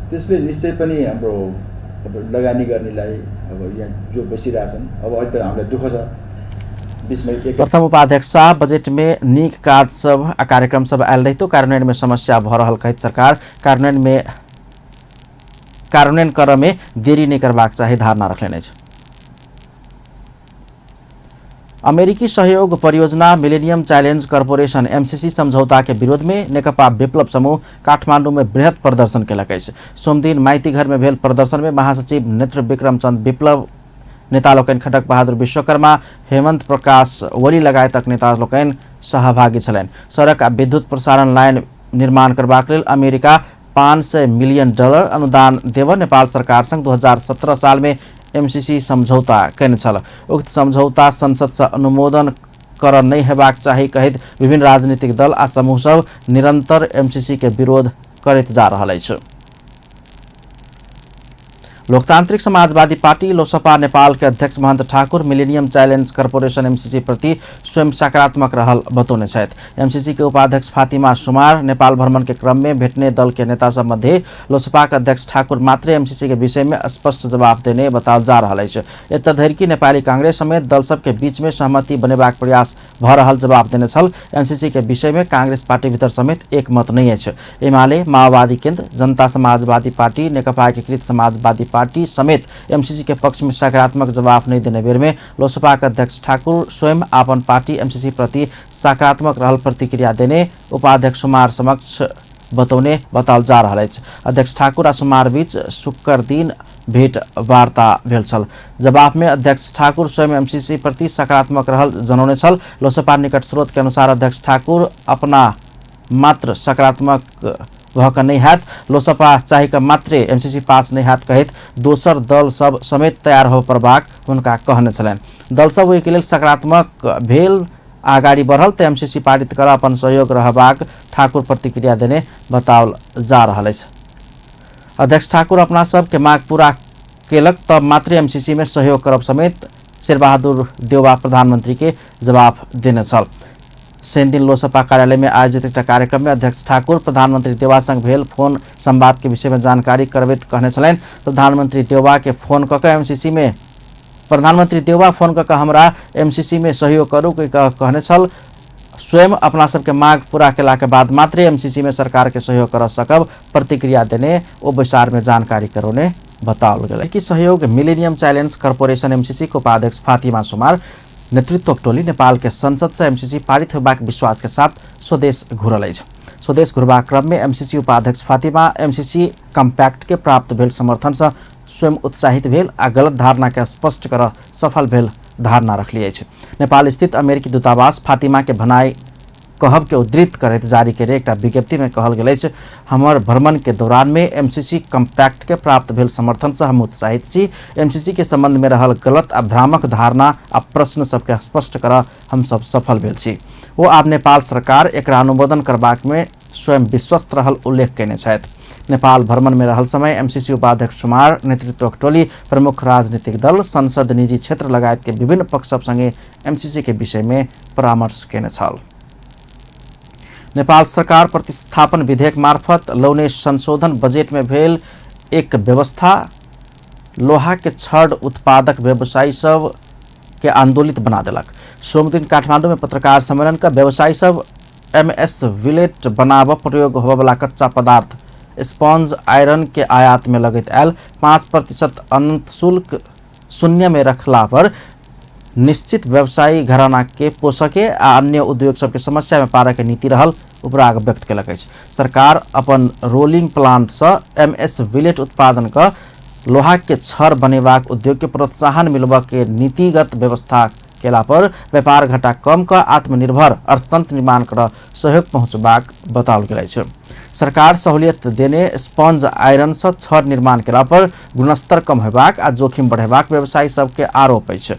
त्यसले निश्चय पनि हाम्रो लगानी गर्नेलाई अब यहाँ जो बसिरहेछन् अब अहिले त हामीलाई दुःख छ। प्रथम उपाध्यक्ष शाह बजेट में नीक काज सब आ कार्यक्रम सब आयल रहितो कार्यान्वयन में समस्या भ रहल कहैत सरकार कार्यान्वयन कर में देरी नहीं करबाक चाही धारणा रखलेन अछि। अमेरिकी सहयोग परियोजना मिलेनियम चैलेंज कॉर्पोरेशन एमसीसी समझौता के विरोध में नेकपा विप्लव समूह काठमांडू में बृहत प्रदर्शन केलक अछि। सोमदिन माइतीघर में भेल प्रदर्शन में महासचिव नेत्र विक्रम चंद विप्लव, नेता लोकन खडक बहादुर विश्वकर्मा, हेमंत प्रकाश ओली लगायतक नेता लोकन सहभागी छलैन। सड़क आ विद्युत प्रसारण लाइन निर्माण करबाक लेल अमेरिका $500 मिलियन अनुदान देव नेपाल सरकार संग 2017 साल में एमसीसी समझौता कैने छल। उक्त समझौता संसद से अनुमोदन कर नहीं हेबाक चाही कहित विभिन्न राजनीतिक दल आ समूह सब निरंतर एमसीसी के विरोध करैत जा रहल अछि। लोकतांत्रिक समाजवादी पार्टी लोसपा नेपाल के अध्यक्ष Mahant Thakur millennium challenge corporation MCC प्रति स्वयं सकारात्मक रहल बतौने छथि। एमसीसी के उपाध्यक्ष फातिमा सुमार नेपाल भ्रमण के क्रम में भेटने दल के नेता सब मध्य लोसपा के अध्यक्ष ठाकुर मात्र एमसीसी के विषय में स्पष्ट जवाब देने बताओल जा रहा है। एतऽ धरि कि नेपाली कांग्रेस समेत दल सब के बीच में सहमति बनेबाक प्रयास भ रहल जवाब देने छल। एमसीसी के विषय में कांग्रेस पार्टी भीतर समेत एक मत नहीं है। एमाले, माओवादी केन्द्र, जनता समाजवादी पार्टी, नेकपा एकीकृत समाजवादी पार्टी समेत एमसीसी के पक्ष में सकारात्मक जवाब नहीं देने बेर में लोसपा के अध्यक्ष ठाकुर स्वयं अपन पार्टी एमसीसी प्रति सकारात्मक रहल प्रतिक्रिया देने उपाध्यक्ष सुमार समक्ष बतौने बताओल जा रहा है। अध्यक्ष ठाकुर आ सुमार बीच शुक्र दिन भेंट वार्ता भेल छल। जवाब में अध्यक्ष ठाकुर स्वयं एमसीसी प्रति सकारात्मक रहल जनौने छल। लोसपा निकट स्रोत के अनुसार अध्यक्ष ठाकुर अपना मात्र सकारात्मक भक नहीं हैत, लोसपा चाहिए मात्रे एमसीसी पास नहीं हैत कहित दोसर दल सब समेत तैयार हो परबाक उनका कहने छलैन। दल सब ओहि के लेल सकारात्मक भेल आगाड़ी बढ़ल तो एमसीसी पारित कर अपन सहयोग रहबाक ठाकुर प्रतिक्रिया देने बताओल जा रहा है। अध्यक्ष ठाकुर अपना सब के मांग पूरा केलक तब मात्र एमसीसी में सहयोग करब समेत शेरबहादुर देउवा प्रधानमंत्री के जवाब देने छल। शनि दिन लोसपा कार्यालय में आयोजित एक कार्यक्रम में अध्यक्ष ठाकुर प्रधानमंत्री देउवा संग भेल फोन संवाद के विषय में जानकारी करबैत कहने छलैन। प्रधानमंत्री देउवा के फोन कऽ एमसीसी में प्रधानमंत्री देउवा फोन कऽ हमरा एमसीसी में सहयोग करू कहने छल। स्वयं अपना सबके मांग पूरा केला के बाद मात्र एमसीसी में सरकार के सहयोग कर सकब प्रतिक्रिया देने ओ विचार में जानकारी करौने बताओल गेल कि सहयोग मिलेनियम चैलेंज कॉर्पोरेशन एमसीसी के उपाध्यक्ष फातिमा सुमार नेतृत्व टोली नेपाल के संसद से एमसीसी पारित होबाक विश्वास के साथ स्वदेश घुरल अछि। स्वदेश घुरबाक क्रम में एमसीसी उपाध्यक्ष फातिमा एमसीसी कम्पैक्ट के प्राप्त भेल समर्थन से स्वयं उत्साहित भेल आ गलत धारणा के स्पष्ट कर सफल भेल धारणा रखली अछि। नेपाल स्थित अमेरिकी दूतावास फातिमा के भनाई कहब के उद्धृत करैत जारी करे एक विज्ञप्ति में कहल गेल अछि, हमर भ्रमण के दौरान में एमसीसी कम्पैक्ट के प्राप्त भेल समर्थन से हम उत्साहित छी। एमसीसी के संबंध में रहल गलत आ भ्रामक धारणा आ प्रश्न सबके स्पष्ट कर हम सब सफल भेल छी। वो आब नेपाल सरकार एकरा अनुमोदन करबाक में स्वयं विश्वस्त रहल उल्लेख केने छथि। नेपाल भ्रमण में रहल समय एमसीसी उपाध्यक्ष सुमार नेतृत्व टोली प्रमुख राजनीतिक दल, संसद, निजी क्षेत्र लगायत के विभिन्न पक्ष सब संगे एमसीसी के विषय में परामर्श केने छल। नेपाल सरकार प्रतिस्थापन विधेयक मार्फत लौने संशोधन बजेट में भेल एक व्यवस्था लोहा के छड़ उत्पादक व्यवसायी सब के आंदोलित बना देलक। सोम दिन काठमांडू में पत्रकार सम्मेलन का व्यवसायी सब MS विलेट बनाव प्रयोग होबला कच्चा पदार्थ स्पंज आयरन के आयात में लगत आयल 5% अनंत शुल्क शून्य में रखला पर निश्चित व्यवसायी घराना के पोषके आ अन्य उद्योग सबके समस्या में पारा के नीति रहल उपराग व्यक्त कयलक अछि। सरकार अपन रोलिंग प्लांट से MS विलेट उत्पादन का लोहा के छड़ बनेबाक उद्योग के प्रोत्साहन मिलबा के नीतिगत व्यवस्था केला पर व्यापार घाटा कम कर आत्मनिर्भर अर्थतंत्र निर्माण कर सहयोग पहुंचबाक बताओल गेल अछि। सरकार सहूलियत देने स्पंज आयरन से छड़ निर्माण केला पर गुणस्तर कम होबाक आ जोखिम बढ़ेबाक व्यवसायी सबके आरोप अछि।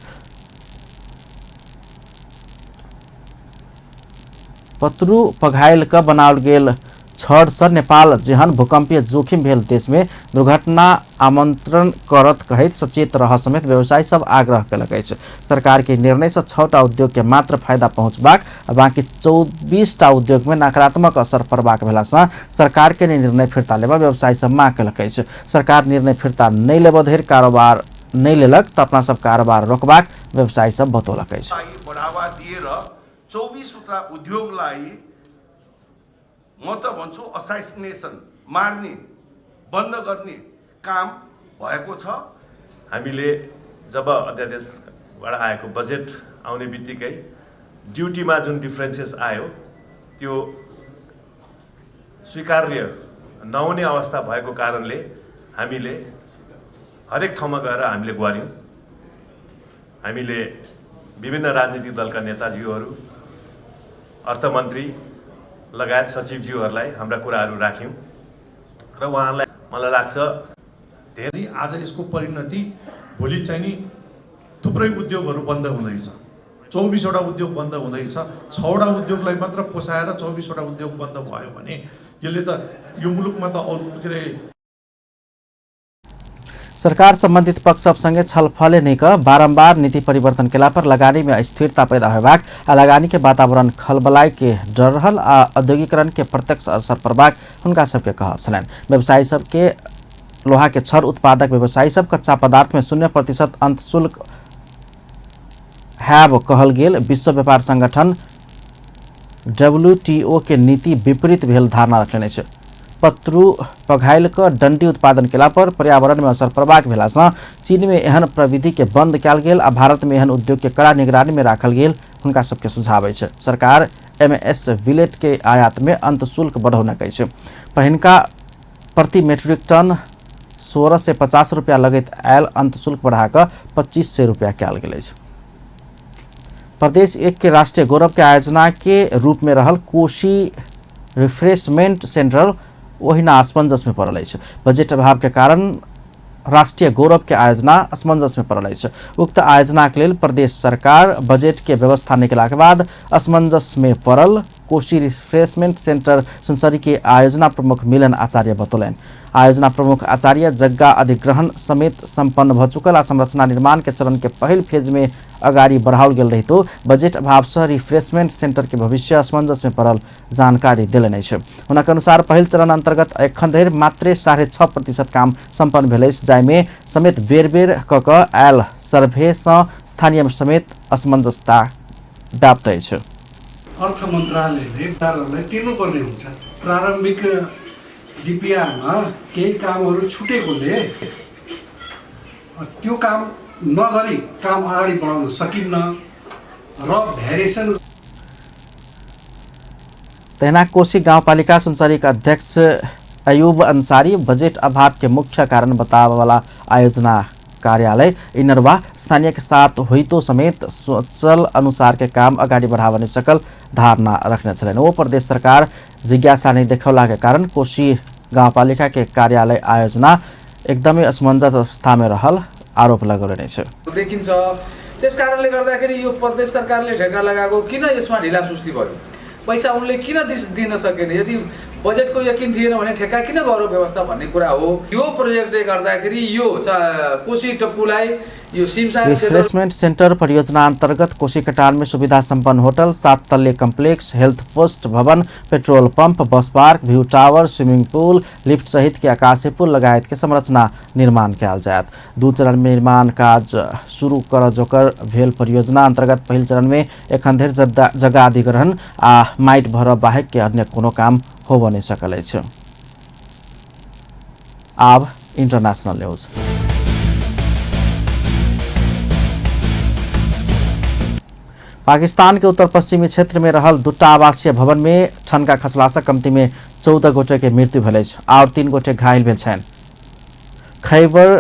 पतरू पघाइल का बनाओल गेल छड़ से नेपाल जेहन भूकंपीय जोखिम भेल देश में दुर्घटना आमंत्रण करत कहैत सचेत रह समेत व्यवसायी सब आग्रह कयलक अछि। सरकार के निर्णय से 6टा उद्योग के मात्र फायदा पहुंचबाक आ बाकी 24टा उद्योग में नकारात्मक असर पड़बाक भेला से सरकार के निर्णय फिरता लेबा व्यवसायी सब मांग कयलक अछि। सरकार निर्णय फिरता नहीं लेबा धरि कारोबार नहीं लेलक त अपना सब कारोबार रोकबाक व्यवसायी सब बतौलक अछि। बढ़ावा दिएर 24वटा उद्योगलाई म त भन्छु असाइनेसन मार्ने बन्द गर्ने काम भएको छ। हामीले जब अध्यादेशबाट आएको बजेट आउने बित्तिकै ड्युटीमा जुन डिफरेन्सेस आयो त्यो स्वीकार्य नहुने अवस्था भएको कारणले हामीले हरेक ठाउँमा गएर हामीले ग्वार्यौं। हामीले विभिन्न राजनीतिक दलका नेताजीहरू अर्थमन्त्री लगायत सचिवज्यूहरूलाई हाम्रा कुराहरू राख्यौं र उहाँहरूलाई मलाई लाग्छ धेरै आज यसको परिणति भोलि चाहिँ नि थुप्रै उद्योगहरू बन्द हुँदैछ। 24वटा उद्योग बन्द हुँदैछ। 6वटा उद्योगलाई मात्र पोसाएर 24वटा उद्योग बन्द भयो भने यसले त यो मुलुकमा त के अरे सरकार संबंधित पक्ष सबसँगै छलफल नै क बारम्बार नीति परिवर्तन केला पर लगानी में अस्थिरता पैदा होबाक आ लगानी के वातावरण खलबलाई के डर रहल आ औद्योगिकरण के प्रत्यक्ष असर पड़बाक हुनका सबके कहब छलैन। व्यवसायी सबके लोहा के छड़ उत्पादक व्यवसायी सब कच्चा पदार्थ में 0% अंत शुल्क हैव कहल गेल विश्व व्यापार संगठन WTO के नीति विपरीत भेल धारणा रखने छै। पतरू पघाइल का डंडी उत्पादन केला पर पर्यावरण में असर पड़बाक भेला से चीन में एहन प्रविधि के बंद कयल गेल आ भारत में एहन उद्योग के कड़ा निगरानी में राखल गेल हुनका सबके सुझाव अछि। सरकार MS विलेट के आयात में अंत शुल्क बढ़ौलक अछि। पहिनका प्रति मेट्रिक टन 16 से 50 रुपया लगैत आयल अंत शुल्क बढ़ाकर 2500 रुपया कयल गेल अछि। प्रदेश 1 के राष्ट्रीय गौरव के आयोजना के रूप में रहल कोशी रिफ्रेशमेंट सेंटर ओहिना असमंजस में पड़ल अछि। बजट अभाव के कारण राष्ट्रीय गौरव के आयोजना असमंजस में पड़ल अछि। उक्त आयोजना के लेल प्रदेश सरकार बजट के व्यवस्था निकला के बाद असमंजस में पड़ल कोशी रिफ्रेशमेंट सेंटर सुनसरी के आयोजना प्रमुख मिलन आचार्य बतौलन। आयोजना प्रमुख आचार्य जग्गा अधिग्रहण समेत संपन्न भ चुकल आ संरचना निर्माण के चरण के पहल फेज में अगाडि बढ़ाओल गेल रही तो बजट अभाव से रिफ्रेशमेंट सेंटर के भविष्य असमंजस में पड़ल जानकारी दिलन अछि। हुनक अनुसार पहल चरण अंतर्गत एखन धरि मात्र 6.5% काम संपन्न भेल अछि, जाहिमे समेत बेर बेर क आयल सर्वे से स्थानीय समेत असमंजसता व्याप्त अछि। अर्थ मन्त्रालयले सरकारलाई तिर्नुपर्ने हुन्छ। प्रारम्भिक DPR-मा केही कामहरू छुटेकोले त्यो काम नगरी काम अगाडि बढाउन सकिन्न र भ्यारिएसन। तैनाक कोशी गाउँपालिका सुनसरी का अध्यक्ष अयूब अंसारी बजट अभाव के मुख्य कारण बतावे वाला आयोजना कार्यालय इनरवा स्थानीय के साथ हुई तो समेत सोचल अनुसार के काम अगाडि बढ़ावा नहीं सकल धारणा रखने छलन। वो प्रदेश सरकार जिज्ञासा नहीं देखौला के कारण कोशी गाउँपालिका के कार्यालय आयोजना एकदमै असमंजस अवस्था में रहल आरोप लगौले छ। देखिन्छ त्यस कारणले गर्दाखेरि यो प्रदेश सरकारले ढेका लगाएको किन यसमा ढिला सुस्ती भयो, पैसा उनले किन दिन सकेन। यदि बजेटको यकिन थिएन भने ठेक्का किन गरौँ व्यवस्था भन्ने कुरा हो। यो प्रोजेक्टले गर्दाखेरि यो कोशी टप्पुलाई यो सिमसार रिफ्रेशमेंट सेंटर परियोजना अंतर्गत कोसी कटान में सुविधा संपन्न होटल, 7 तल्ले कम्प्लेक्स, हेल्थ पोस्ट भवन, petrol pump, bus park, view tower, swimming pool, lift सहित के आकाशीय पुल लगायत के संरचना निर्माण कयल जायत। 2 चरण में निर्माण काज शुरू कर जोकर भेल परियोजना अंतर्गत पहिल चरण में एखन धरि जगह अधिग्रहण आ माइट भर बाहेक के अन्य कोनो काम होबो नहीं सकल अछि। आब इंटरनेशनल न्यूज। पाकिस्तान के उत्तर पश्चिमी क्षेत्र में रहल 2टा आवासीय भवन में ठनका खसला से कमती में 14 गोटे के मृत्यु भेल अछि और 3 गोटे घायल भेल छनि। खैबर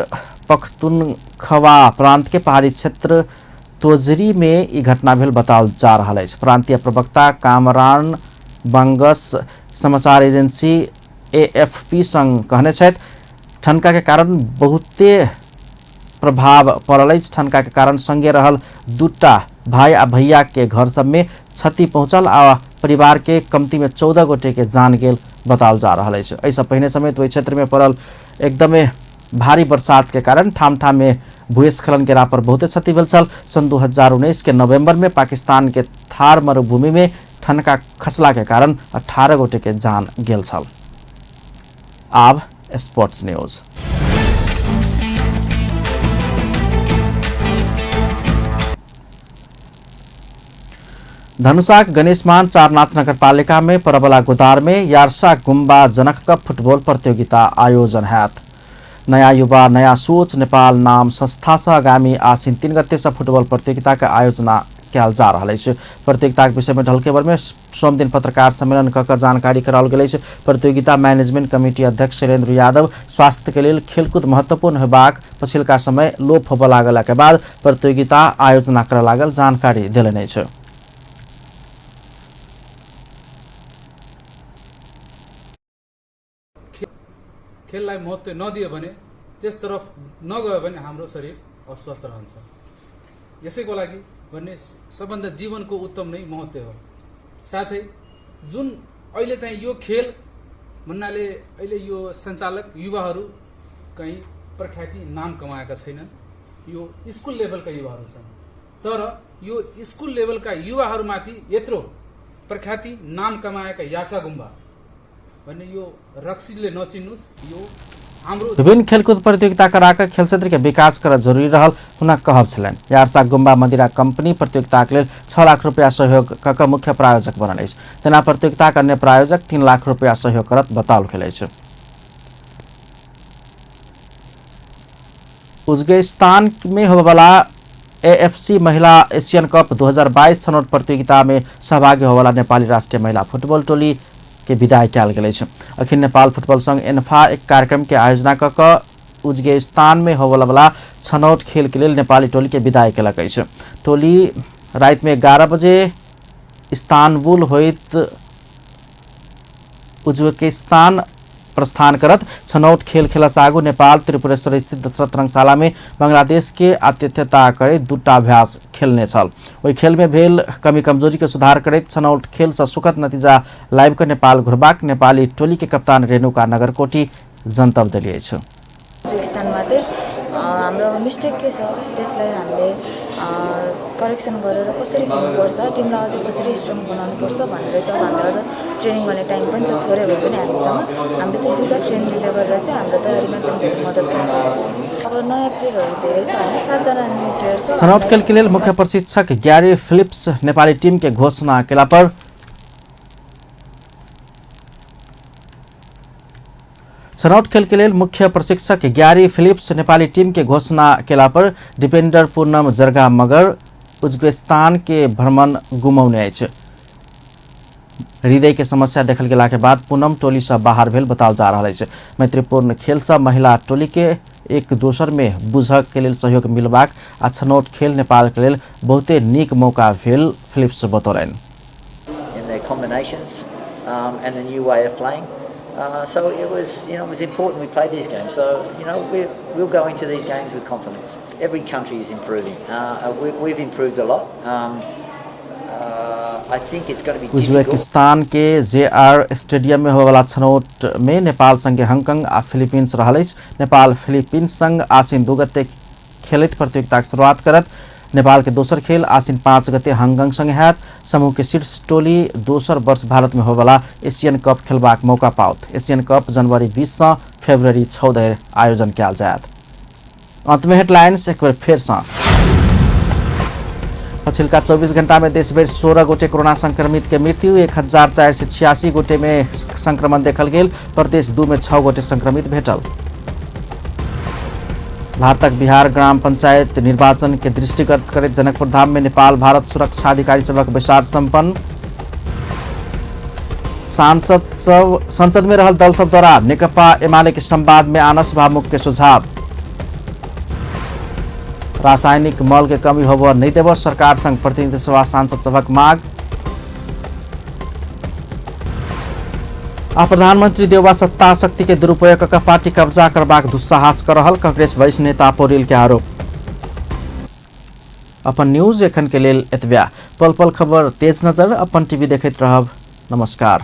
पख्तूनख्वा प्रांत के पहाड़ी क्षेत्र तोजरी में ई घटना भेल बताओल जा रहा है। प्रांतीय प्रवक्ता कामरान बंगस समाचार एजेंसी AFP संग कहने छथि ठनका के कारण बहुते प्रभाव पड़ल अछि। ठनका के कारण संगे रहल 2टा भाई आ भैया के घर सब में क्षति पहुंचल आ परिवार के कमती में 14 गोटे के जान गेल बताओल जा रहा है। ऐसा पहले समेत वही क्षेत्र में पड़ल एकदमे भारी बरसात के कारण ठाम ठाम में भूस्खलन गेला पर बहुते क्षति भेल छल। सन 2019 के नवंबर में पाकिस्तान के थार मरुभूमि में ठनका खसला के कारण 18 गोटे के जान गेल छल। आब स्पोर्ट्स न्यूज। धनुषाक गणेशमान चारनाथ नगरपालिका में परबला गोदार में यारसा गुम्बा जनक कप फुटबॉल प्रतियोगिता आयोजन हैत। नया युवा नया सोच नेपाल नाम संस्था से आगामी आसिन 3 गते से फुटबॉल प्रतियोगिता का आयोजना कयल जा रहा है। प्रतियोगिता के विषय में ढलकेवर में सोम दिन पत्रकार सम्मेलन कऽ जानकारी कराओल गेल अछि। प्रतियोगिता मैनेजमेंट कमिटी अध्यक्ष शैलेंद्र यादव स्वास्थ्य के लिए खेलकूद महत्वपूर्ण होबाक पछिलका समय लोप होबऽ लागला के बाद प्रतियोगिता आयोजना करऽ लागल जानकारी देलनि अछि। खेललाई महत्त्व नदियो भने त्यसतर्फ नगयो भने हाम्रो शरीर अस्वस्थ रहन्छ। यसैको लागि भन्ने सबभन्दा जीवनको उत्तम नै महत्त्व हो। साथै जुन अहिले चाहिँ यो खेल भन्नाले अहिले यो सञ्चालक युवाहरू कहीं प्रख्याति नाम कमाएका छैनन्। यो स्कुल लेभलका युवाहरू छन्, तर यो स्कुल लेभलका युवाहरूमाथि यत्रो प्रख्याति नाम कमाएका यासा गुम्बा भन्ने यो रक्सीले नचिन्नुस्। यो हाम्रो विभिन्न खेलकूद प्रतियोगिता कराकर खेल क्षेत्र के विकास कर जरूरी रहल हुनक कहब छलनि। यारसा गुम्बा मदिरा कंपनी प्रतियोगिता के लिए 6 लाख रुपया सहयोग कऽ मुख्य प्रायोजक बनल अछि। तेना प्रतियोगिता के अन्य प्रायोजक 3 लाख रुपया सहयोग करत बताओल गेल अछि। उज्बेकिस्तान में होबेवाला AFC महिला एशियन कप 2022 छनौट प्रतियोगिता में सहभागी होबेवाला नेपाली राष्ट्रीय महिला फुटबॉल टोली के विदाई कयल गेल अछि। अखिल नेपाल फुटबॉल संघ एन्फा एक कार्यक्रम के आयोजना कऽ उज्बेकिस्तान में होबेवाला छनौट खेल के लिए नेपाली टोली के विदाई कयलक अछि। टोली रात में 11 बजे इस्तानबुल होइत उज्बेकिस्तान प्रस्थान करत छनौट खेल खेलस आगू नेपाल त्रिपुरेश्वर स्थित दशरथ रंगशाला में बांग्लादेश के आतिथ्यता करे 2टा अभ्यास खेलने छल। ओहि खेल में भेल कमी कमजोरी के सुधार करैत छनौट खेल से सुखद नतीजा लाइव के नेपाल घुरबाक नेपाली टोली के कप्तान रेणुका नगरकोटी जनतब देलिए छ। उज्बेकिस्तानमा चाहिँ हाम्रो मिस्टेक के छ त्यसलाई हामीले करेक्सन गरेर कसरी खेल्नुपर्छ, टिमलाई अझै कसरी स्ट्रङ बनाउनुपर्छ भनेर चाहिँ हामीले अझ ट्रेनिङ गर्ने टाइम पनि छ थोरै भए पनि हामीसँग। हामीले त्यो 2टा ट्रेनिङ लिँदै गरेर चाहिँ हाम्रो तयारीमा एकदम धेरै मद्दत गर्छ। अब नयाँ प्लेयरहरू धेरै छ होइन, 7 जना न्यू प्लेयर छ। छनौट खेल के लिए मुख्य प्रशिक्षक ग्यारी फिलिप्स नेपाली टीम के घोषणा केला पर छनौट खेल के लिए मुख्य प्रशिक्षक ग्यारी फिलिप्स नेपाली टीम के घोषणा केला पर डिफेंडर पूनम जर्गा मगर उज्बेकिस्तान के भ्रमण गुमौने अछि। हृदय के समस्या देखल गेला के बाद पूनम टोली से बाहर भेल बताओल जा रहा है। मैत्रीपूर्ण खेल से महिला टोली के एक दोसर में बुझक के लिए सहयोग मिलबाक आ छनौट खेल नेपाल के लिए बहुते नीक मौका भेल फिलिप्स बतौलनि। So it was important we played these games. So we'll go into these games with confidence. Every country is improving. We've improved a lot. I think it's going to be difficult. Uzbekistan के JR stadium में होने वाला छनौट में नेपाल संगे Hong Kong आ Philippines रहलैस। Nepal Philippines संग आसिन 2 गते खेलित प्रतियोगिता की शुरुआत करत। नेपाल के दोसर खेल आसिन 5 गते हांगकांग संगे हैत। समूह के शीर्ष टोली दोसर वर्ष भारत में होने वाला एशियन कप खेलबाक मौका पाओत। एशियन कप जनवरी 20 से फरवरी 14 आयोजन किया जायत। अंत में हेडलाइंस एक बार फिर से। पछिल्का 24 घंटा में देशभर 16 गोटे कोरोना संक्रमित के मृत्यु, 1486 गोटे में संक्रमण देखल गेल। प्रदेश 2 में 6 गोटे संक्रमित भेटल। भारतक बिहार ग्राम पंचायत निर्वाचन के दृष्टिगत करैत जनकपुर धाम में नेपाल भारत सुरक्षा अधिकारी सभक बैसार संपन्न। संसद में रहल दल सब द्वारा नेकपा एमाले के संवाद में आना सभामुख के सुझाव। रासायनिक मल के कमी होबो नहीं देव सरकार संग प्रतिनिधि सभा सांसद सभक मांग। आ प्रधानमंत्री देउबा सत्ता शक्ति के दुरुपयोग कर पार्टी कब्जा करबाक दुस्साहस कर रहल कांग्रेस वरिष्ठ नेता पौडेल के आरोप। अपन न्यूज एखन के लेल एतबा। पल पल खबर तेज नजर अपन टीवी देखैत रहब। नमस्कार।